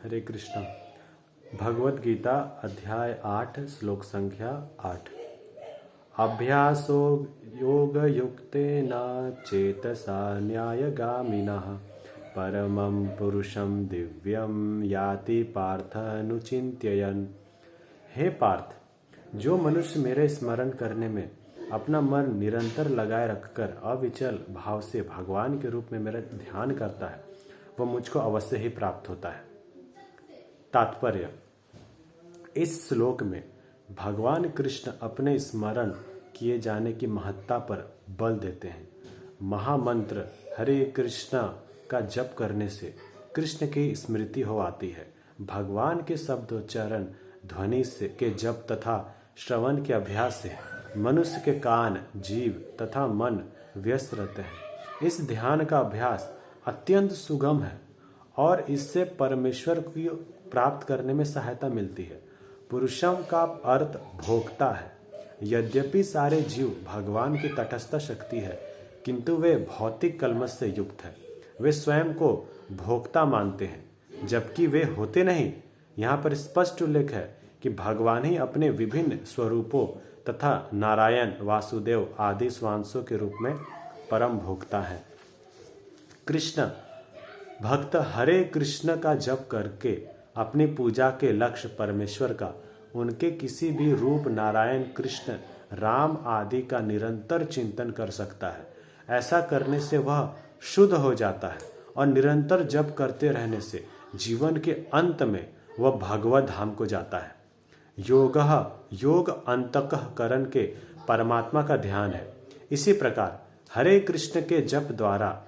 हरे कृष्णा। भगवत गीता अध्याय 8 श्लोक संख्या 8। अभ्यासो योग युक्तेन चेतसा न्यायगामिनः परमं पुरुषं दिव्यं याति पार्थ अनुचिंत्ययन्। हे पार्थ, जो मनुष्य मेरे स्मरण करने में अपना मन निरंतर लगाए रखकर अविचल भाव से भगवान के रूप में मेरा ध्यान करता है, वह मुझको अवश्य ही प्राप्त होता है। तात्पर्य: इस श्लोक में भगवान कृष्ण अपने स्मरण किए जाने की महत्ता पर बल देते हैं। महामंत्र हरे कृष्णा का जप करने से कृष्ण की स्मृति हो आती है। भगवान के शब्दोच्चारण ध्वनि से के जप तथा श्रवण के अभ्यास से मनुष्य के कान, जीव तथा मन व्यस्त रहते हैं। इस ध्यान का अभ्यास अत्यंत सुगम है और इससे परमेश्वर की प्राप्त करने में सहायता मिलती है। पुरुषम का अर्थ भोक्ता है। यद्यपि सारे जीव भगवान की तटस्थ शक्ति है, किंतु वे भौतिक कलमश से युक्त है। वे स्वयं को भोक्ता मानते हैं, जबकि वे होते नहीं। यहाँ पर स्पष्ट उल्लेख है कि भगवान ही अपने विभिन्न स्वरूपों तथा नारायण, वासुदेव आदि स्वांशों के रूप में परम भोक्ता है। कृष्ण भक्त हरे कृष्ण का जप करके अपनी पूजा के लक्ष्य परमेश्वर का, उनके किसी भी रूप नारायण, कृष्ण, राम आदि का निरंतर चिंतन कर सकता है। ऐसा करने से वह शुद्ध हो जाता है और निरंतर जप करते रहने से जीवन के अंत में वह भगवत धाम को जाता है। योग अंतःकरण के परमात्मा का ध्यान है। इसी प्रकार हरे कृष्ण के जप द्वारा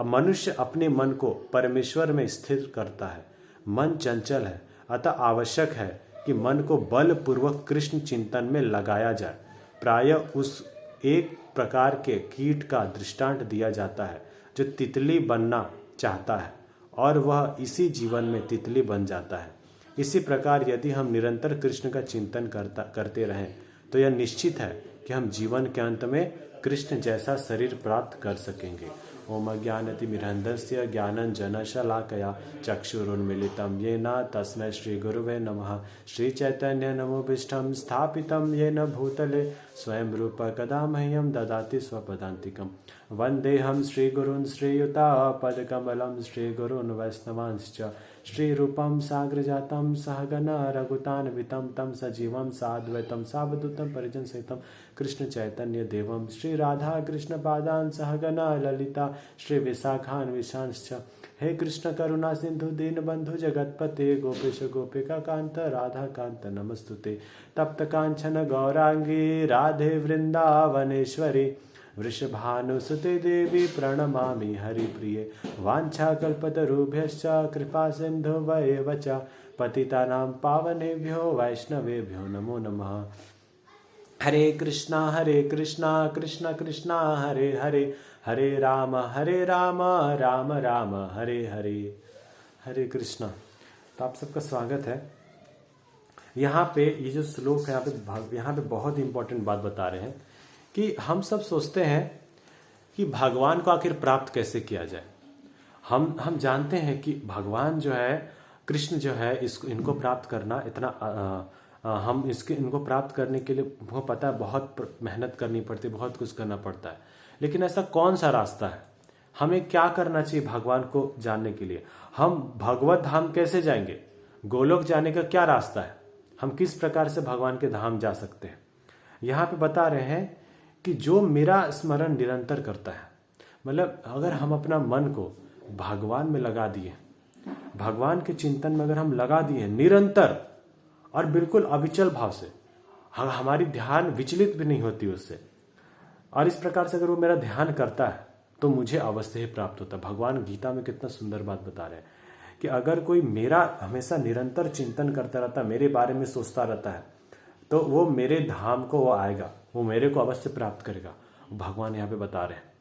मनुष्य अपने मन को परमेश्वर में स्थिर करता है। मन चंचल है, अतः आवश्यक है कि मन को बलपूर्वक कृष्ण चिंतन में लगाया जाए। प्रायः उस एक प्रकार के कीट का दृष्टांत दिया जाता है जो तितली बनना चाहता है और वह इसी जीवन में तितली बन जाता है। इसी प्रकार यदि हम निरंतर कृष्ण का चिंतन करते रहें तो यह निश्चित है कि हम जीवन के अंत में कृष्ण जैसा शरीर प्राप्त कर सकेंगे। ओम ज्ञानतिमिरन्धस्य ज्ञानञ्जनशलाकया चक्षुरुन्मीलितं येन तस्मै श्रीगुरुवे नमः। श्रीचैतन्यनमोभीष्टं स्थापितं येन भूतले स्वयं रूप कदा मह्यं ददाति स्वपदान्तिकं। वन्देऽहं श्रीगुरून् श्रीयुतापदकमलं श्रीगुरून् वैष्णवांश्च श्रीरूपं साग्रजातं सहगना रघुतान्वितं तं सजीवं साद्वैतं सावधूतं परिजनसहितं कृष्ण चैतन्य देवं श्री राधा कृष्ण पादान् सहगना ललिता श्री विशाखान्विशांश्च। हे कृष्ण करुणा सिंधु दीनबंधु जगतपते गोपेश गोपिका कांत राधा कांत नमस्तुते। तप्त कांचन गौरांगी राधे वृंदावनेश्वरी वृषभानुसुते देवी प्रणमामि हरिप्रिये। वाञ्छाकल्पतरुभ्यश्च कृपा सिन्धुभ्येव च पतितानां पावनेभ्यो वैष्णवेभ्यो नमो नमः। हरे कृष्णा कृष्ण कृष्णा हरे हरे, हरे राम राम राम हरे हरे। हरे कृष्णा। तो आप सबका स्वागत है। यहाँ पे ये जो श्लोक है, यहाँ पे बहुत इंपॉर्टेंट बात बता रहे हैं कि हम सब सोचते हैं कि भगवान को आखिर प्राप्त कैसे किया जाए। हम जानते हैं कि भगवान जो है, कृष्ण जो है, इनको प्राप्त करना इतना इनको प्राप्त करने के लिए हमको पता है बहुत मेहनत करनी पड़ती है, बहुत कुछ करना पड़ता है। लेकिन ऐसा कौन सा रास्ता है? हमें क्या करना चाहिए भगवान को जानने के लिए? हम भगवत धाम कैसे जाएंगे? गोलोक जाने का क्या रास्ता है? हम किस प्रकार से भगवान के धाम जा सकते हैं? यहाँ पे बता रहे हैं कि जो मेरा स्मरण निरंतर करता है, मतलब अगर हम अपना मन को भगवान में लगा दिए, भगवान के चिंतन में अगर हम लगा दिए निरंतर और बिल्कुल अविचल भाव से, हमारी ध्यान विचलित भी नहीं होती उससे, और इस प्रकार से अगर वो मेरा ध्यान करता है तो मुझे अवश्य ही प्राप्त होता है। भगवान गीता में कितना सुंदर बात बता रहे हैं कि अगर कोई मेरा हमेशा निरंतर चिंतन करता रहता है, मेरे बारे में सोचता रहता है, तो वो मेरे धाम को वो आएगा, वो मेरे को अवश्य प्राप्त करेगा। भगवान यहाँ पे बता रहे हैं।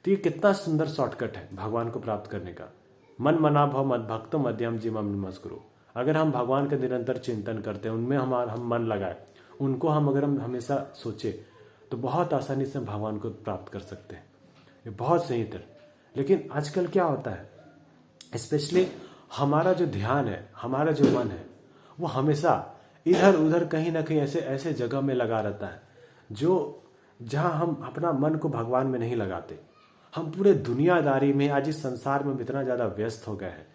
तो ये कितना सुंदर शॉर्टकट है भगवान को प्राप्त करने का। मन मना भव मद भक्तो मध्यम जीवम नमस्कुरु। अगर हम भगवान का निरंतर चिंतन करते हैं, उनमें हम मन लगाए, उनको अगर हम हमेशा सोचे, तो बहुत आसानी से हम भगवान को प्राप्त कर सकते हैं। ये बहुत सही है। लेकिन आजकल क्या होता है, स्पेशली हमारा जो ध्यान है, हमारा जो मन है, वो हमेशा इधर उधर कहीं ना कहीं ऐसे ऐसे जगह में लगा रहता है जो जहां हम अपना मन को भगवान में नहीं लगाते। हम पूरे दुनियादारी में, आज इस संसार में इतना ज़्यादा व्यस्त हो गए हैं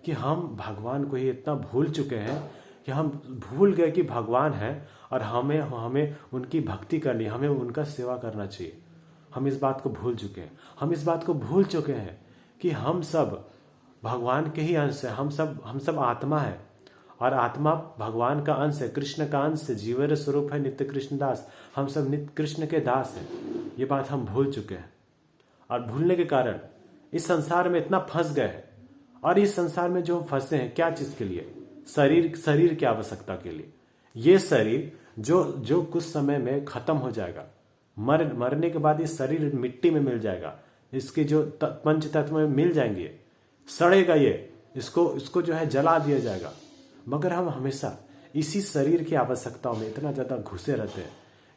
कि हम भगवान को ही इतना भूल चुके हैं कि हम भूल गए कि भगवान है और हमें हमें उनकी भक्ति करनी, हमें उनका सेवा करना चाहिए। हम इस बात को भूल चुके हैं। हम इस बात को भूल चुके हैं कि हम सब भगवान के ही अंश है। हम सब आत्मा है और आत्मा भगवान का अंश है, कृष्ण का अंश है, जीवर स्वरूप है नित्य कृष्ण दास। हम सब नित्य कृष्ण के दास हैं। ये बात हम भूल चुके हैं और भूलने के कारण इस संसार में इतना फंस गए हैं। और इस संसार में जो हम फंसे हैं, क्या चीज के लिए? शरीर की आवश्यकता के लिए। ये शरीर जो कुछ समय में खत्म हो जाएगा, मरने के बाद ये शरीर मिट्टी में मिल जाएगा, इसके जो पंच तत्व में मिल जाएंगे, सड़ेगा ये, इसको जो है जला दिया जाएगा। मगर हम हमेशा इसी शरीर की आवश्यकताओं में इतना ज्यादा घुसे रहते हैं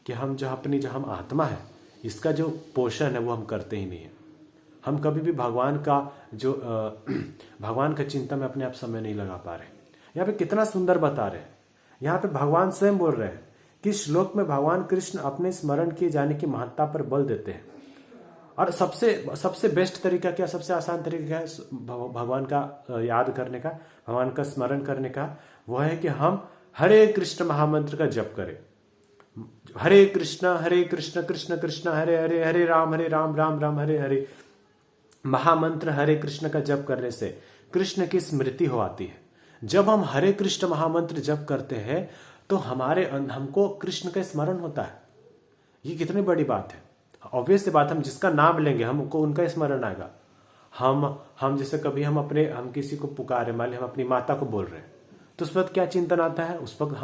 कि हम जो हम आत्मा है, इसका जो पोषण है वो हम करते ही नहीं है। हम कभी भी भगवान का चिंता में अपने आप समय नहीं लगा पा रहे। यहाँ पे कितना सुंदर बता रहे हैं। यहाँ पे भगवान स्वयं बोल रहे हैं कि श्लोक में भगवान कृष्ण अपने स्मरण किए जाने की महत्ता पर बल देते हैं। और सबसे बेस्ट तरीका क्या, सबसे आसान तरीका क्या है भगवान का याद करने का, भगवान का स्मरण करने का? वो है कि हम हरे कृष्ण महामंत्र का जप करें। हरे कृष्ण कृष्ण कृष्ण हरे हरे, हरे राम राम राम हरे हरे। महामंत्र हरे कृष्ण का जप करने से कृष्ण की स्मृति हो आती है। जब हम हरे कृष्ण महामंत्र जप करते हैं तो हमको कृष्ण का स्मरण होता है। ये कितनी बड़ी बात है। ऑब्वियस बात, हम जिसका नाम लेंगे हमको उनका स्मरण आएगा। हम जैसे कभी हम किसी को पुकारे, मान ली हम अपनी माता को बोल रहे हैं, तो उस वक्त क्या चिंतन आता है? उस वक्त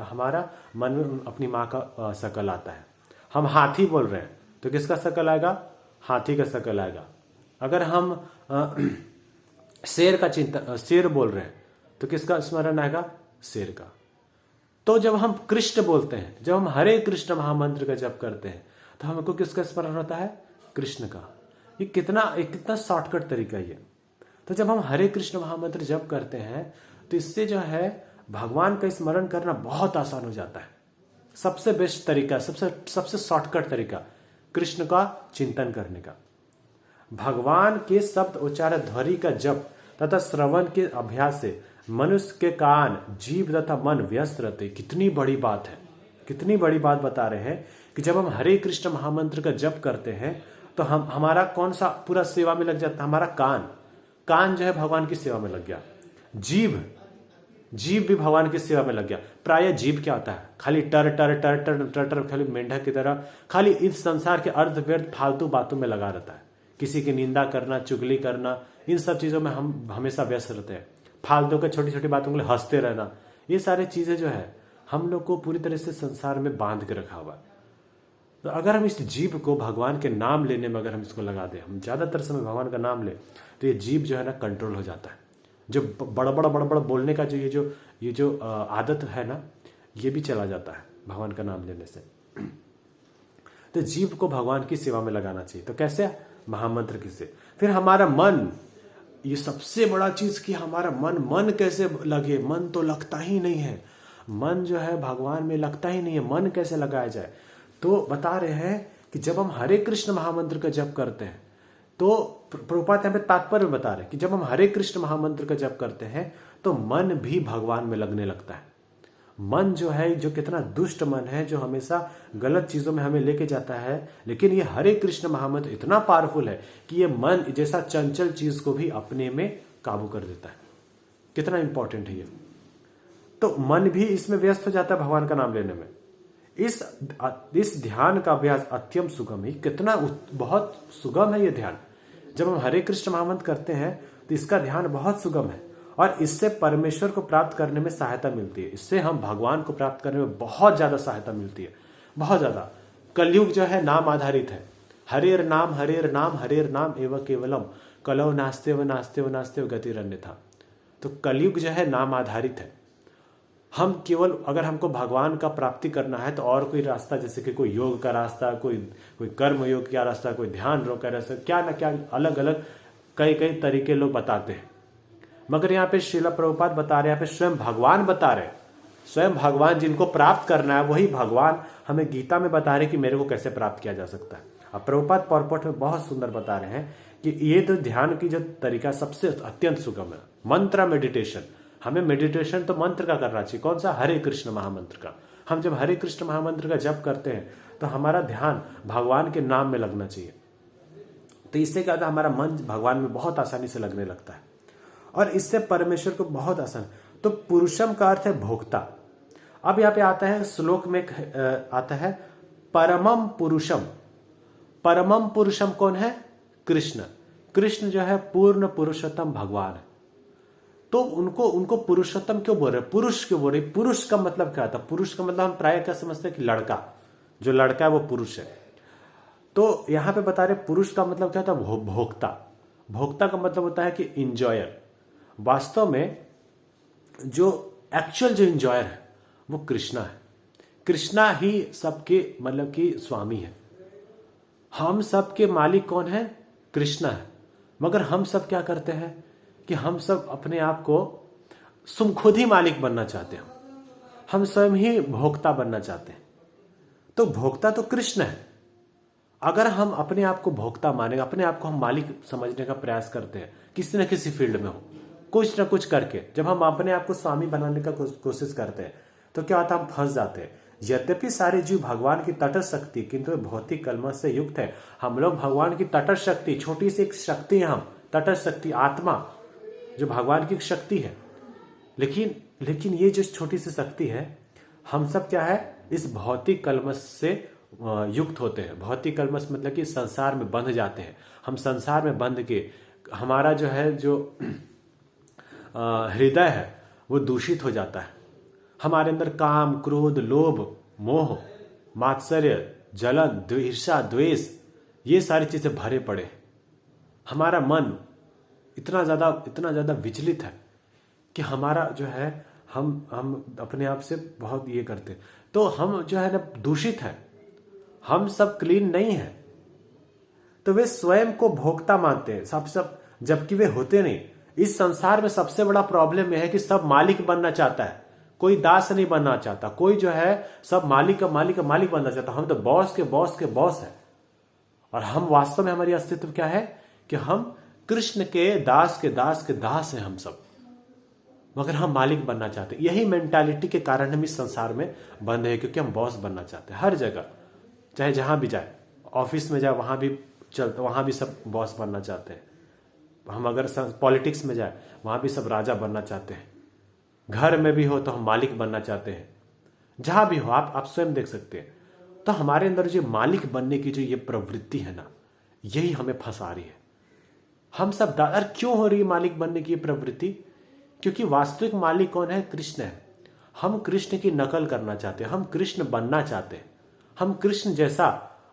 हमारा मन में अपनी माँ का शकल आता है। हम हाथी बोल रहे हैं तो किसका शकल आएगा? हाथी का शकल आएगा। अगर हम शेर बोल रहे हैं तो किसका स्मरण आएगा? शेर का। तो जब हम कृष्ण बोलते हैं, जब हम हरे कृष्ण महामंत्र का जप करते हैं, तो हमको किसका स्मरण होता है? कृष्ण का। ये कितना शॉर्टकट तरीका है ये। तो जब हम हरे कृष्ण महामंत्र जप करते हैं तो इससे जो है भगवान का स्मरण करना बहुत आसान हो जाता है। सबसे बेस्ट तरीका, सबसे शॉर्टकट तरीका कृष्ण का चिंतन करने का। भगवान के शब्द उच्चारण ध्वनि का जप तथा श्रवण के अभ्यास से मनुष्य के कान, जीभ तथा मन व्यस्त रहते। कितनी बड़ी बात है, कितनी बड़ी बात बता रहे हैं कि जब हम हरे कृष्ण महामंत्र का जप करते हैं तो हमारा कौन सा पूरा सेवा में लग जाता है? हमारा कान जो है भगवान की सेवा में लग गया। जीभ भी भगवान की सेवा में लग गया। प्राय जीभ क्या होता है? खाली टर टर टर टर टर टर, खाली मेंढक की तरह खाली इस संसार के अर्थ व्यर्थ फालतू बातों में लगा रहता है। किसी की निंदा करना, चुगली करना, इन सब चीजों में हम हमेशा व्यस्त रहते हैं। फालतू के छोटी छोटी बातों के लिए हंसते रहना, ये सारी चीजें जो है हम लोग को पूरी तरह से संसार में बांध के रखा हुआ है। तो अगर हम इस जीभ को भगवान के नाम लेने में अगर हम इसको लगा दें, हम ज्यादातर समय भगवान का नाम ले, तो ये जीभ जो है ना कंट्रोल हो जाता है। जो बड़ा बोलने का ये जो आदत है ना, ये भी चला जाता है भगवान का नाम लेने से। तो जीभ को भगवान की सेवा में लगाना चाहिए। तो कैसे? महामंत्र किसे? फिर हमारा मन, ये सबसे बड़ा चीज कि हमारा मन कैसे लगे? मन तो लगता ही नहीं है। मन जो है भगवान में लगता ही नहीं है। मन कैसे लगाया जाए? तो बता रहे हैं कि जब हम हरे कृष्ण महामंत्र का जप करते हैं तो प्रभुपाद यहाँ पे तात्पर्य बता रहे हैं कि जब हम हरे कृष्ण महामंत्र का जप करते हैं तो मन भी भगवान में लगने लगता है। मन जो है, जो कितना दुष्ट मन है, जो हमेशा गलत चीजों में हमें लेके जाता है, लेकिन ये हरे कृष्ण महामंत्र इतना पावरफुल है कि ये मन जैसा चंचल चीज को भी अपने में काबू कर देता है। कितना इंपॉर्टेंट है ये। तो मन भी इसमें व्यस्त हो जाता है भगवान का नाम लेने में। इस ध्यान का अभ्यास अत्यंत सुगम है। कितना बहुत सुगम है ये ध्यान। जब हम हरे कृष्ण महामंत्र करते हैं तो इसका ध्यान बहुत सुगम है और इससे परमेश्वर को प्राप्त करने में सहायता मिलती है। इससे हम भगवान को प्राप्त करने में बहुत ज्यादा सहायता मिलती है, बहुत ज्यादा। कलयुग जो है नाम आधारित है। हरेर नाम एवं केवलम कलौ नास्तेव गतिरन्यथा। तो कलयुग जो है नाम आधारित है। हम केवल अगर हमको भगवान का प्राप्ति करना है तो और कोई रास्ता, जैसे कि कोई योग का रास्ता, कोई कर्म योग का रास्ता, कोई ध्यान योग का रास्ता, क्या ना क्या अलग अलग कई तरीके लोग बताते हैं। मगर यहाँ पे श्रील प्रभुपाद बता रहे हैं, यहाँ पे स्वयं भगवान बता रहे हैं, स्वयं भगवान जिनको प्राप्त करना है वही भगवान हमें गीता में बता रहे कि मेरे को कैसे प्राप्त किया जा सकता है। अब प्रभुपाद पॉरपॉट में बहुत सुंदर बता रहे हैं कि ये तो ध्यान की जो तरीका सबसे अत्यंत सुगम है, मंत्र मेडिटेशन। हमें मेडिटेशन तो मंत्र का करना चाहिए, कौन सा, हरे कृष्ण महामंत्र का। हम जब हरे कृष्ण महामंत्र का जप करते हैं तो हमारा ध्यान भगवान के नाम में लगना चाहिए, तो इससे क्या होता है, हमारा मन भगवान में बहुत आसानी से लगने लगता है और इससे परमेश्वर को बहुत आसान। तो पुरुषम का अर्थ है भोक्ता। अब यहाँ पे आता है श्लोक में आता है परमम पुरुषम। परमम पुरुषम कौन है, कृष्ण। कृष्ण जो है पूर्ण पुरुषोत्तम भगवान है। तो उनको पुरुषोत्तम क्यों बोल रहे, पुरुष क्यों बोल रहे। पुरुष का मतलब क्या था, पुरुष का मतलब हम प्राय क्या समझते हैं कि लड़का, जो लड़का है वो पुरुष है। तो यहां पे बता रहे पुरुष का मतलब क्या था, भोक्ता। भोक्ता का मतलब होता है कि इंजॉयर। वास्तव में जो एक्चुअल जो इंजॉयर है वो कृष्णा है। कृष्णा ही सबके मतलब कि स्वामी है। हम सबके मालिक कौन है, कृष्णा है। मगर हम सब क्या करते हैं कि हम सब अपने आप को खुद ही मालिक बनना चाहते हैं, हम स्वयं ही भोक्ता बनना चाहते हैं। तो भोक्ता तो कृष्ण है। अगर हम अपने आप को भोक्ता मानेंगे, अपने आप को हम मालिक समझने का प्रयास करते हैं किसी न किसी फील्ड में हो, कुछ ना कुछ करके, जब हम अपने आप को स्वामी बनाने का कोशिश करते हैं तो क्या होता है, हम फंस जाते हैं। यद्यपि सारे जीव भगवान की तटस्थ शक्ति किंतु भौतिक कलमश से युक्त है। हम लोग भगवान की तटस्थ शक्ति, छोटी सी एक शक्ति है, हम तटस्थ शक्ति, आत्मा जो भगवान की शक्ति है। लेकिन ये जो छोटी सी शक्ति है, हम सब क्या है, इस भौतिक कलमश से युक्त होते हैं। भौतिक कलमश मतलब कि संसार में बंध जाते हैं। हम संसार में बंध के हमारा जो है जो हृदय है वो दूषित हो जाता है। हमारे अंदर काम, क्रोध, लोभ, मोह, मात्सर्य, जलन, ईर्ष्या, द्वेष, ये सारी चीजें भरे पड़े हैं। हमारा मन इतना ज्यादा विचलित है कि हमारा जो है हम अपने आप से बहुत ये करते हैं। तो हम जो है ना दूषित है, हम सब क्लीन नहीं है। तो वे स्वयं को भोक्ता मानते हैं सब, जबकि वे होते नहीं। इस संसार में सबसे बड़ा प्रॉब्लम यह है कि सब मालिक बनना चाहता है, कोई दास नहीं बनना चाहता। कोई जो है सब मालिक बनना चाहता। हम तो बॉस के बॉस है। और हम वास्तव में, हमारी अस्तित्व क्या है कि हम कृष्ण के दास हैं हम सब, मगर हम मालिक बनना चाहते हैं। यही मेंटालिटी के कारण हम इस संसार में बंद है, क्योंकि हम बॉस बनना चाहते हैं। हर जगह, चाहे जहां भी जाए, ऑफिस में जाए वहां भी चलते, वहां भी सब बॉस बनना चाहते हैं। हम अगर पॉलिटिक्स में जाए वहां भी सब राजा बनना चाहते हैं। घर में भी हो तो हम मालिक बनना चाहते हैं। जहां भी हो आप स्वयं देख सकते हैं। तो हमारे अंदर जो मालिक बनने की जो ये प्रवृत्ति है ना, यही हमें फंसा रही है। हम सब दादर क्यों हो रही है मालिक बनने की प्रवृत्ति, क्योंकि वास्तविक मालिक कौन है, कृष्ण है। हम कृष्ण की नकल करना चाहते हैं, हम कृष्ण बनना चाहते हैं, हम कृष्ण जैसा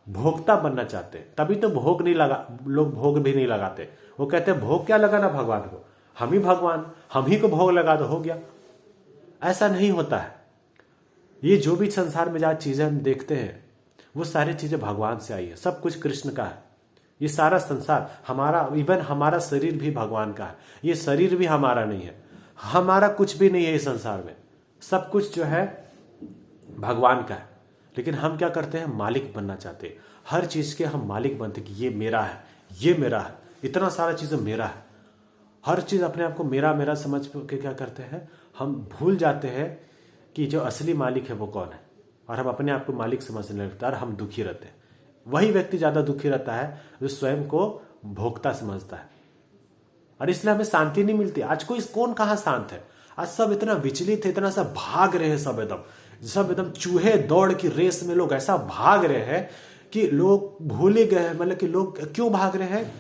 भोक्ता बनना चाहते हैं। तभी तो भोग नहीं लगा, लोग भोग भी नहीं लगाते। वो कहते हैं भोग क्या लगाना भगवान को, हम ही भगवान, हम ही को भोग लगा दो, हो गया। ऐसा नहीं होता है। ये जो भी संसार में जहां चीजें हम देखते हैं वो सारी चीजें भगवान से आई है, सब कुछ कृष्ण का है। ये सारा संसार हमारा, इवन हमारा शरीर भी भगवान का है। ये शरीर भी हमारा नहीं है, हमारा कुछ भी नहीं है इस संसार में, सब कुछ जो है भगवान का है। लेकिन हम क्या करते हैं, मालिक बनना चाहते हैं। हर चीज के हम मालिक बनते कि ये मेरा है, ये मेरा है, इतना सारा चीजें मेरा है। हर चीज अपने आप को मेरा मेरा समझ के क्या करते हैं, हम भूल जाते हैं कि जो असली मालिक है वो कौन है, और हम अपने आप को मालिक समझने लगता है और हम दुखी रहते हैं। वही व्यक्ति ज्यादा दुखी रहता है जो स्वयं को भोक्ता समझता है, और इसलिए हमें शांति नहीं मिलती। आज कौन कहां शांत है, आज सब इतना विचलित है, इतना सा भाग रहे हैं, सब एकदम चूहे दौड़ की रेस में लोग ऐसा भाग रहे हैं कि लोग भूल ही गए हैं। मतलब कि लोग क्यों भाग रहे हैं,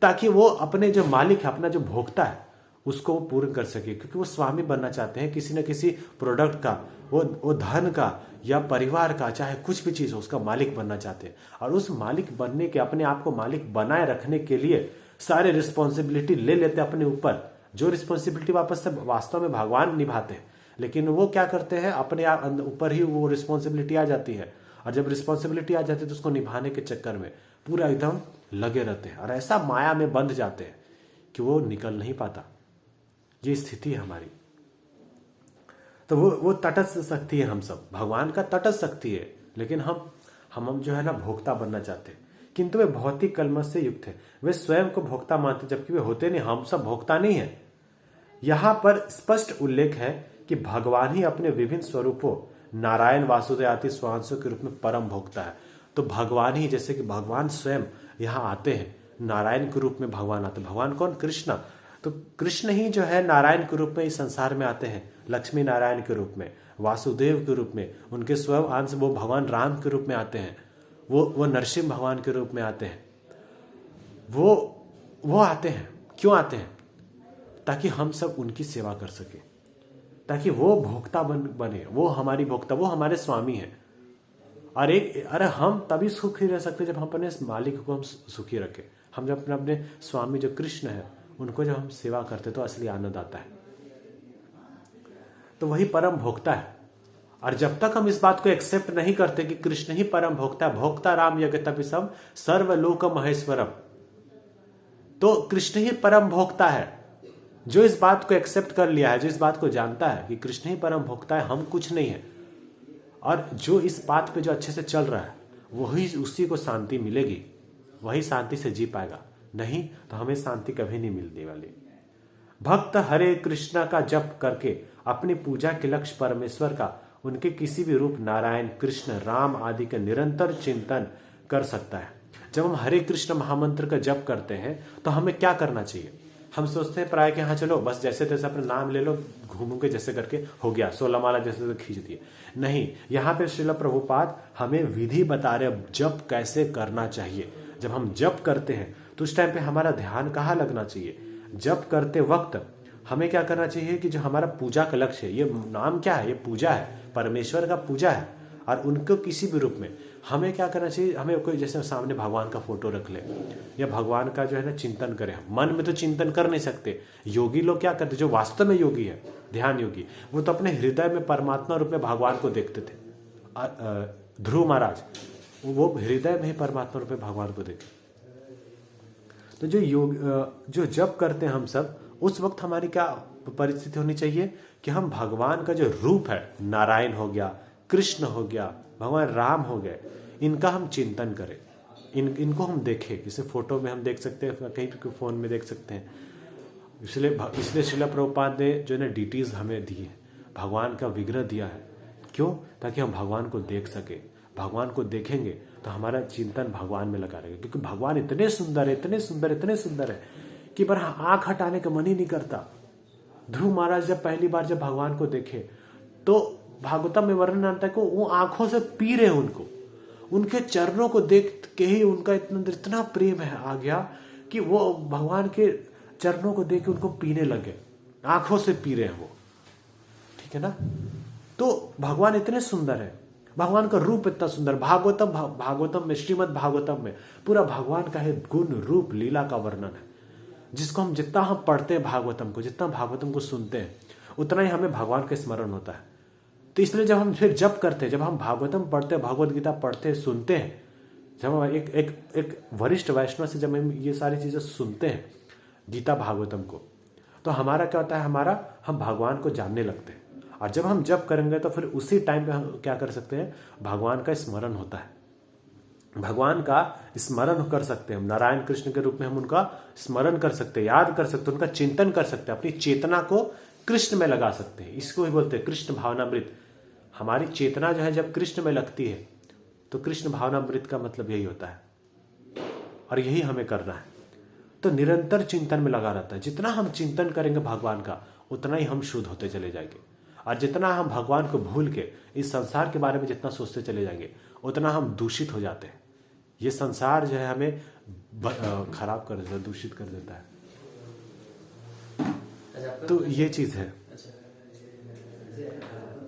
ताकि वो अपने जो मालिक है, अपना जो भोक्ता है, उसको वो पूर्ण कर सके। क्योंकि वो स्वामी बनना चाहते हैं किसी न किसी प्रोडक्ट का, वो धन का या परिवार का, चाहे कुछ भी चीज हो, उसका मालिक बनना चाहते हैं। और उस मालिक बनने के, अपने आप को मालिक बनाए रखने के लिए सारे रिस्पॉन्सिबिलिटी ले लेते हैं अपने ऊपर, जो रिस्पॉन्सिबिलिटी वापस से वास्तव में भगवान निभाते हैं। लेकिन वो क्या करते हैं, अपने आप ऊपर ही वो रिस्पॉन्सिबिलिटी आ जाती है, और जब रिस्पॉन्सिबिलिटी आ जाती है तो उसको निभाने के चक्कर में पूरा एकदम लगे रहते हैं, और ऐसा माया में बंध जाते हैं कि वो निकल नहीं पाता। ये स्थिति है हमारी। तो वो तटस्थ शक्ति है, हम सब भगवान का तटस्थ शक्ति है, लेकिन हम जो है ना भोक्ता बनना चाहते हैं, किंतु वे भौतिक कलमश से युक्त है। वे स्वयं को भोक्ता मानते जबकि वे होते नहीं। हम सब भोक्ता नहीं है। यहां पर स्पष्ट उल्लेख है कि भगवान ही अपने विभिन्न स्वरूपों नारायण, वासुदेव आदि स्वांशों के रूप में परम भोक्ता है। तो भगवान ही, जैसे कि भगवान स्वयं यहाँ आते हैं, नारायण के रूप में भगवान आते हैं। भगवान कौन? कृष्ण। तो कृष्ण ही जो है नारायण के रूप में इस संसार में आते हैं, लक्ष्मी नारायण के रूप में, वासुदेव के रूप में, उनके स्वयं अंश वो भगवान राम के रूप में आते हैं, वो नरसिंह भगवान के रूप में आते हैं। वो आते हैं। क्यों आते हैं? ताकि हम सब उनकी सेवा कर सके, ताकि वो भोक्ता बने, वो हमारी भोक्ता, वो हमारे स्वामी है। और अरे हम तभी सुखी रह सकते जब हम अपने मालिक को हम सुखी रखें। हम जब अपने स्वामी जो कृष्ण है उनको जब हम सेवा करते तो असली आनंद आता है। तो वही परम भोक्ता है। और जब तक हम इस बात को एक्सेप्ट नहीं करते कि कृष्ण ही परम भोक्ता, भोक्ता राम जगतपिसम सर्वलोक महेश्वरम, तो कृष्ण ही परम भोक्ता है। जो इस बात को एक्सेप्ट कर लिया है, जो इस बात को जानता है कि कृष्ण ही परम भोक्ता है, हम कुछ नहीं है, और जो इस बात पे जो अच्छे से चल रहा है, वही उसी को शांति मिलेगी, वही शांति से जी पाएगा। नहीं तो हमें शांति कभी नहीं मिलने वाली। भक्त हरे कृष्णा का जप करके अपनी पूजा के लक्ष्य परमेश्वर का, उनके किसी भी रूप नारायण, कृष्ण, राम आदि का निरंतर चिंतन कर सकता है। जब हम हरे कृष्ण महामंत्र का जप करते हैं तो हमें क्या करना चाहिए? हम सोचते हैं प्राय कि हाँ चलो बस जैसे तैसे अपना नाम ले लो, घूमू के जैसे करके हो गया, 16 माला जैसे तो खींच दिए। नहीं, यहाँ पे श्रील प्रभुपाद हमें विधि बता रहे जप कैसे करना चाहिए। जब हम जप करते हैं तो उस टाइम पे हमारा ध्यान कहाँ लगना चाहिए? जप करते वक्त हमें क्या करना चाहिए कि जो हमारा पूजा का लक्ष्य है, ये नाम क्या है? ये पूजा है, परमेश्वर का पूजा है। और उनको किसी भी रूप में हमें क्या करना चाहिए? हमें कोई जैसे सामने भगवान का फोटो रख ले या भगवान का जो है ना चिंतन करें। मन में तो चिंतन कर नहीं सकते। योगी लोग क्या करते, जो वास्तव में योगी है, ध्यान योगी, वो तो अपने हृदय में परमात्मा रूप में भगवान को देखते थे। ध्रुव महाराज वो हृदय में ही परमात्मा रूप में भगवान को देखे। तो जो जप करते हैं हम सब, उस वक्त हमारी क्या परिस्थिति होनी चाहिए कि हम भगवान का जो रूप है, नारायण हो गया, कृष्ण हो गया, भगवान राम हो गए, इनका हम चिंतन करें, इनको हम देखें। जैसे फोटो में हम देख सकते हैं, कहीं भी फोन में देख सकते हैं। इसलिए श्रील प्रभुपाद ने जो है डिटेल्स हमें दी है, भगवान का विग्रह दिया है। क्यों? ताकि हम भगवान को देख सके। भगवान को देखेंगे तो हमारा चिंतन भगवान में लगा रहेगा, क्योंकि भगवान इतने सुंदर है, इतने सुंदर, इतने सुंदर है कि बार आंख हटाने का मन ही नहीं करता। ध्रुव महाराज जब पहली बार जब भगवान को देखे तो भागवतम में वर्णन आता है कि वो आंखों से पी रहे उनको, उनके चरणों को देख के ही उनका इतना प्रेम है आ गया कि वो भगवान के चरणों को देख के उनको पीने लगे, आंखों से पी रहे हैं वो। ठीक है ना? तो भगवान इतने सुंदर है, भगवान का रूप इतना सुंदर। भागवतम में, श्रीमद् भागवतम में पूरा भगवान का है गुण रूप लीला का वर्णन है, जिसको हम जितना हम पढ़ते हैं भागवतम को, जितना भागवतम को सुनते हैं, उतना ही हमें भगवान का स्मरण होता है। तो इसलिए जब हम फिर जप करते हैं, जब हम भागवतम पढ़ते हैं, भगवत गीता पढ़ते हैं, सुनते हैं, जब हम एक वरिष्ठ वैष्णव से जब हम ये सारी चीजें सुनते हैं, गीता भागवतम को, तो हमारा क्या होता है, हम भगवान को जानने लगते हैं। और जब हम जप करेंगे तो फिर उसी टाइम पे हम क्या कर सकते हैं, भगवान का स्मरण होता है, भगवान का स्मरण कर सकते हैं हम। नारायण कृष्ण के रूप में हम उनका स्मरण कर सकते हैं, याद कर सकते हैं, उनका चिंतन कर सकते हैं, अपनी चेतना को कृष्ण में लगा सकते हैं। इसको ही बोलते हैं कृष्ण भावनामृत। हमारी चेतना जो है जब कृष्ण में लगती है तो कृष्ण भावनामृत का मतलब यही होता है, और यही हमें करना है। तो निरंतर चिंतन में लगा रहता है। जितना हम चिंतन करेंगे भगवान का, उतना ही हम शुद्ध होते चले जाएंगे। और जितना हम भगवान को भूल के इस संसार के बारे में जितना सोचते चले जाएंगे, उतना हम दूषित हो जाते हैं। ये संसार जो है हमें खराब कर देता है, दूषित कर देता है। तो ये चीज है,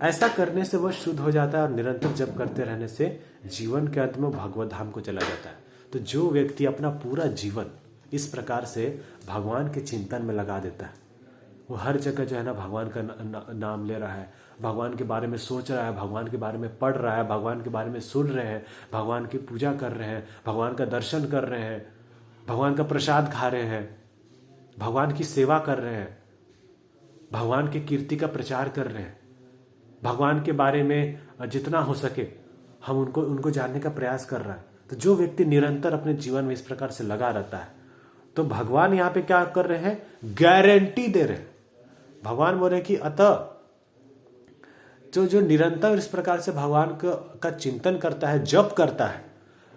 ऐसा करने से वह शुद्ध हो जाता है, और निरंतर जप करते रहने से जीवन के अंत में भगवत धाम को चला जाता है। तो जो व्यक्ति अपना पूरा जीवन इस प्रकार से भगवान के चिंतन में लगा देता है, वो हर जगह जो है ना भगवान का नाम ले रहा है, भगवान के बारे में सोच रहा है, भगवान के बारे में पढ़ रहा है, भगवान के बारे में सुन रहे हैं, भगवान की पूजा कर रहे हैं, भगवान का दर्शन कर रहे हैं, भगवान का प्रसाद खा रहे हैं, भगवान की सेवा कर रहे हैं, भगवान की कीर्ति का प्रचार कर रहे हैं, भगवान के बारे में जितना हो सके हम उनको जानने का प्रयास कर रहा है। तो जो व्यक्ति निरंतर अपने जीवन में इस प्रकार से लगा रहता है, तो भगवान यहां पे क्या कर रहे हैं, गारंटी दे रहे हैं। भगवान बोल रहे हैं कि अतः जो निरंतर इस प्रकार से भगवान का चिंतन करता है, जप करता है,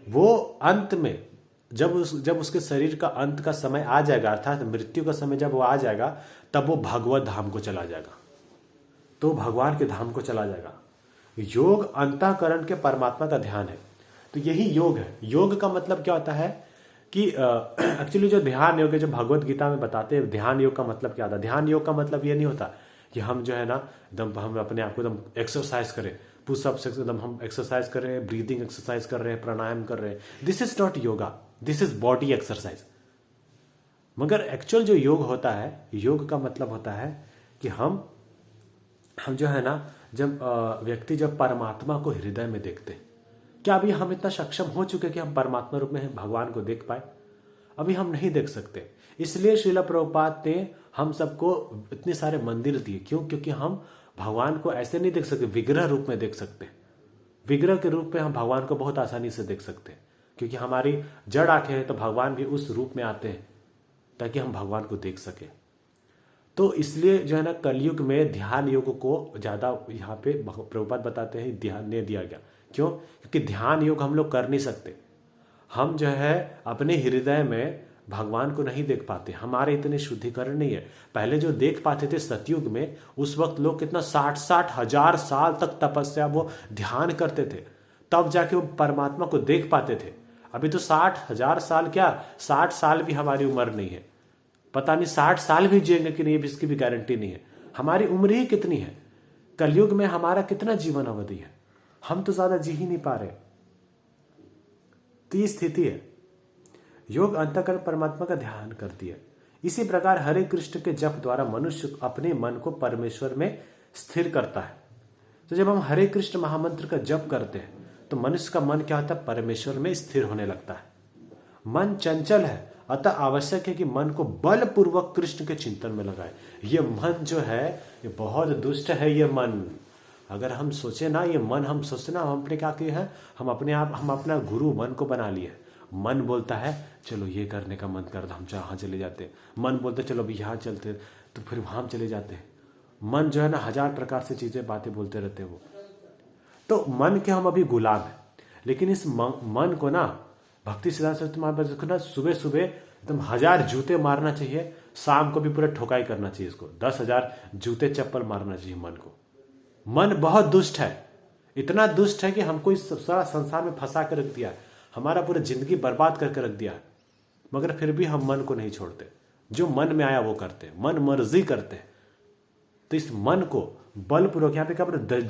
वो अंत में जब उसके शरीर का अंत का समय आ जाएगा, अर्थात मृत्यु का समय जब वो आ जाएगा, तब वो भगवत धाम को चला जाएगा, तो भगवान के धाम को चला जाएगा। योग अंतःकरण के परमात्मा का ध्यान है, तो यही योग है। योग का मतलब क्या होता है कि एक्चुअली जो ध्यान योग है, जो भगवत गीता में बताते हैं ध्यान योग का मतलब क्या होता है। ध्यान योग का मतलब ये नहीं होता कि हम जो है ना एकदम हम अपने आप को एकदम एक्सरसाइज करें, पुशअप्स एकदम हम एक्सरसाइज कर रहे हैं, ब्रीदिंग एक्सरसाइज कर रहे हैं, प्राणायाम कर रहे हैं। This is not yoga, this is body exercise. मगर एक्चुअल जो योग होता है, योग का मतलब होता है कि हम जो है ना, जब व्यक्ति जब परमात्मा को हृदय में देखते हैं, क्या अभी हम इतना सक्षम हो चुके कि हम परमात्मा रूप में भगवान को देख पाए? अभी हम नहीं देख सकते। इसलिए श्रील प्रभुपाद ने हम सबको इतने सारे मंदिर दिए। क्यों? क्योंकि हम भगवान को ऐसे नहीं देख सकते, विग्रह रूप में देख सकते। विग्रह के रूप में हम भगवान को बहुत आसानी से देख सकते हैं, क्योंकि हमारी जड़ आंखें हैं, तो भगवान भी उस रूप में आते हैं ताकि हम भगवान को देख सके। तो इसलिए जो है ना, कलयुग में ध्यान योग को ज्यादा यहाँ पे प्रभुपाद बताते हैं ध्यान ने दिया गया। क्यों? क्योंकि ध्यान योग हम लोग कर नहीं सकते। हम जो है अपने हृदय में भगवान को नहीं देख पाते, हमारे इतने शुद्धिकरण नहीं है। पहले जो देख पाते थे सतयुग में, उस वक्त लोग कितना 60-60 हजार साल तक तपस्या वो ध्यान करते थे, तब जाके वो परमात्मा को देख पाते थे। अभी तो 60,000 साल क्या, 60 साल भी हमारी उम्र नहीं है। पता नहीं 60 साल भी जिएंगे कि नहीं, इसकी भी गारंटी नहीं है। हमारी उम्र ही कितनी है, कलयुग में हमारा कितना जीवन अवधि है, हम तो ज्यादा जी ही नहीं पा रहे। तो ये स्थिति है। योग अंतःकरण परमात्मा का ध्यान करती है। इसी प्रकार हरे कृष्ण के जप द्वारा मनुष्य अपने मन को परमेश्वर में स्थिर करता है। तो जब हम हरे कृष्ण महामंत्र का जप करते हैं, तो मनुष्य का मन क्या होता है, परमेश्वर में स्थिर होने लगता है। मन चंचल है, अतः आवश्यक है कि मन को बलपूर्वक कृष्ण के चिंतन में लगाए। ये मन जो है, ये बहुत दुष्ट है। ये मन, अगर हम सोचे ना, ये मन हम सोचते ना, हम अपने क्या किए हैं, हम अपना गुरु मन को बना लिए। मन बोलता है चलो ये करने का मन करता, हम यहाँ चले जाते हैं। मन बोलते चलो अभी यहाँ चलते, तो फिर वहां चले जाते हैं। मन जो है ना, 1000 प्रकार से चीजें बातें बोलते रहते हैं वो। तो मन के हम अभी गुलाम है। लेकिन इस मन को ना भक्ति सिद्धांत सरस्वती महाराज को ना सुबह सुबह एकदम 1000 जूते मारना चाहिए, शाम को भी पूरा ठोकाई करना चाहिए इसको, 10,000 जूते चप्पल मारना चाहिए मन को। मन बहुत दुष्ट है, इतना दुष्ट है कि हमको इस सारा संसार में फंसा कर रख दिया है, हमारा पूरा जिंदगी बर्बाद करके रख दिया है। मगर फिर भी हम मन को नहीं छोड़ते, जो मन में आया वो करते हैं, मन मर्जी करते हैं। तो इस मन को बलपूर्वक, यहाँ पे क्या बोलते,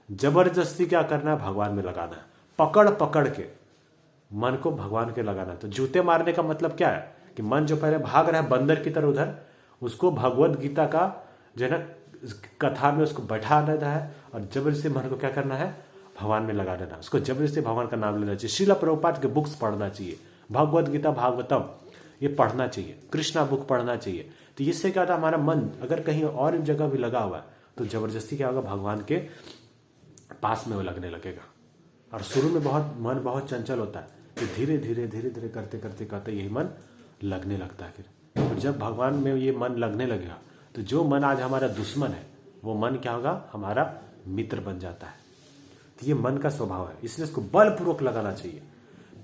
जबरदस्ती क्या करना है, भगवान में लगाना है। पकड़ पकड़ के मन को भगवान के लगाना है। तो जूते मारने का मतलब क्या है कि मन जो पहले भाग रहा है बंदर की तरह उधर, उसको भगवत गीता का जो है ना कथा में उसको बैठा देना है, और जबरदस्ती मन को क्या करना है, भगवान में लगा देना। उसको जबरदस्ती भगवान का नाम लेना चाहिए। श्रील प्रभुपाद के बुक्स पढ़ना चाहिए, भगवत गीता भागवतम ये पढ़ना चाहिए, कृष्णा बुक पढ़ना चाहिए। तो इससे क्या होता है, हमारा मन अगर कहीं और जगह भी लगा हुआ है, तो जबरदस्ती क्या होगा, भगवान के पास में वो लगने लगेगा। और शुरू में मन बहुत चंचल होता है, तो धीरे धीरे करते करते यही मन लगने लगता है। फिर और जब भगवान में ये मन लगने लगेगा, तो जो मन आज हमारा दुश्मन है, वो मन क्या होगा, हमारा मित्र बन जाता है। तो ये मन का स्वभाव है, इसलिए इसको बलपूर्वक लगाना चाहिए।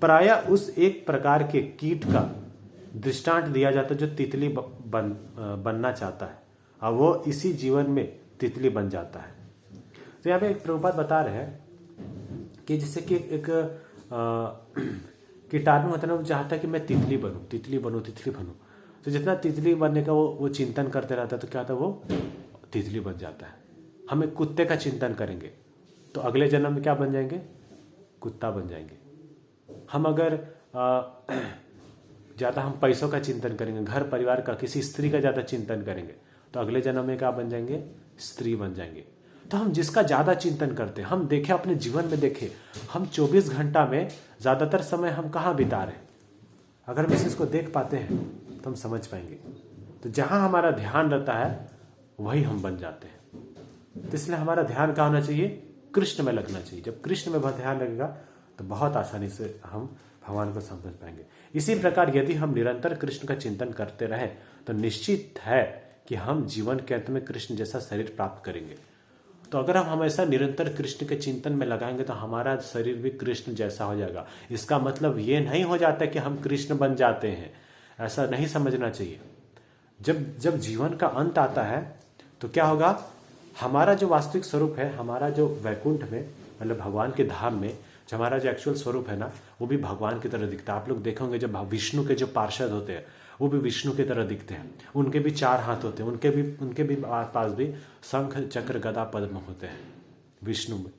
प्रायः उस एक प्रकार के कीट का दृष्टांत दिया जाता है जो तितली बनना चाहता है, और वो इसी जीवन में तितली बन जाता है। तो यहाँ पे एक प्रभुपाद बता रहे हैं कि जैसे कि एक कीटाणु होता है ना, वो चाहता है कि मैं तितली बनूं। तो जितना तितली बनने का वो चिंतन करते रहता है, तो क्या होता है, वो तितली बन जाता है। हम एक कुत्ते का चिंतन करेंगे तो अगले जन्म में क्या बन जाएंगे, कुत्ता बन जाएंगे। हम अगर ज़्यादा हम पैसों का चिंतन करेंगे, घर परिवार का, किसी स्त्री का ज़्यादा चिंतन करेंगे, तो अगले जन्म में क्या बन जाएंगे, स्त्री बन जाएंगे। तो हम जिसका ज़्यादा चिंतन करते हैं, हम देखें अपने जीवन में, देखें हम 24 घंटा में ज़्यादातर समय हम कहाँ बिता रहे हैं। अगर हम इस चीज़ को देख पाते हैं तो हम समझ पाएंगे। तो जहां हमारा ध्यान रहता है वही हम बन जाते हैं। तो इसलिए हमारा ध्यान कहाँ होना चाहिए? कृष्ण में लगना चाहिए। जब कृष्ण में बहुत ध्यान लगेगा तो बहुत आसानी से हम भगवान को समझ पाएंगे। इसी प्रकार यदि हम निरंतर कृष्ण का चिंतन करते रहें तो निश्चित है कि हम जीवन के अंत में कृष्ण जैसा शरीर प्राप्त करेंगे। तो अगर हम हमेशा निरंतर कृष्ण के चिंतन में लगाएंगे तो हमारा शरीर भी कृष्ण जैसा हो जाएगा। इसका मतलब ये नहीं हो जाता कि हम कृष्ण बन जाते हैं, ऐसा नहीं समझना चाहिए। जब जब जीवन का अंत आता है तो क्या होगा, हमारा जो वास्तविक स्वरूप है, हमारा जो वैकुंठ में मतलब भगवान के धाम में जो हमारा जो एक्चुअल स्वरूप है ना, वो भी भगवान की तरह दिखता है। आप लोग देखोगे जब विष्णु के जो पार्षद होते हैं वो भी विष्णु की तरह दिखते हैं। उनके भी 4 हाथ होते हैं, उनके भी पास भी शंख चक्र गदा पद्म होते हैं विष्णु में,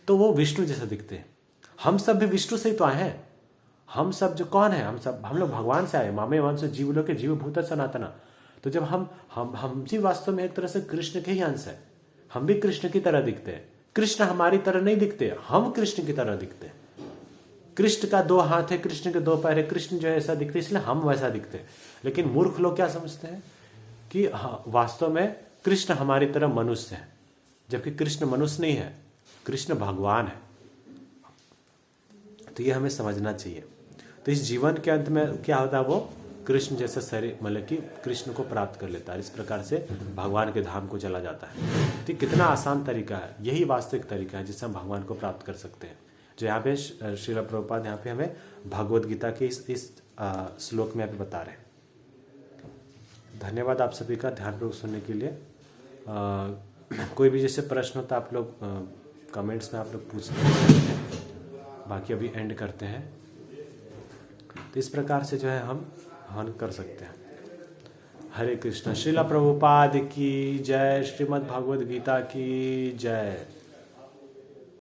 तो वो विष्णु जैसा दिखते हैं। हम सब भी विष्णु से ही तो आए हैं। हम सब जो कौन है, हम लोग भगवान से आए। मामे वंश जीव लोग के जीव भूत सनातना। तो जब हम भी वास्तव में एक तरह से कृष्ण के ही अंश है। हम भी कृष्ण की तरह दिखते हैं। कृष्ण हमारी तरह नहीं दिखते, हम कृष्ण की तरह दिखते हैं। कृष्ण का 2 हाथ है, कृष्ण के 2 पैर है, कृष्ण जो है ऐसा दिखते इसलिए हम वैसा दिखते हैं। लेकिन मूर्ख लोग क्या समझते हैं कि वास्तव में कृष्ण हमारी तरह मनुष्य है, जबकि कृष्ण मनुष्य नहीं है, कृष्ण भगवान है। तो ये हमें समझना चाहिए। तो इस जीवन के अंत में क्या होता है, वो कृष्ण जैसा शरीर मतलब कि कृष्ण को प्राप्त कर लेता है। इस प्रकार से भगवान के धाम को चला जाता है। तो कितना आसान तरीका है, यही वास्तविक तरीका है जिससे हम भगवान को प्राप्त कर सकते हैं। जो यहाँ पे श्रील प्रभुपाद यहाँ पे हमें भगवद गीता के इस श्लोक में बता रहे हैं। धन्यवाद आप सभी का ध्यानपूर्वक सुनने के लिए। कोई भी जैसे प्रश्न होता आप लोग कमेंट्स में आप लोग पूछ सकते हैं। बाकी अभी एंड करते हैं। तो इस प्रकार से जो है हम हवन कर सकते हैं। हरे कृष्ण। श्रील प्रभुपाद की जय। श्रीमद् भगवद गीता की जय।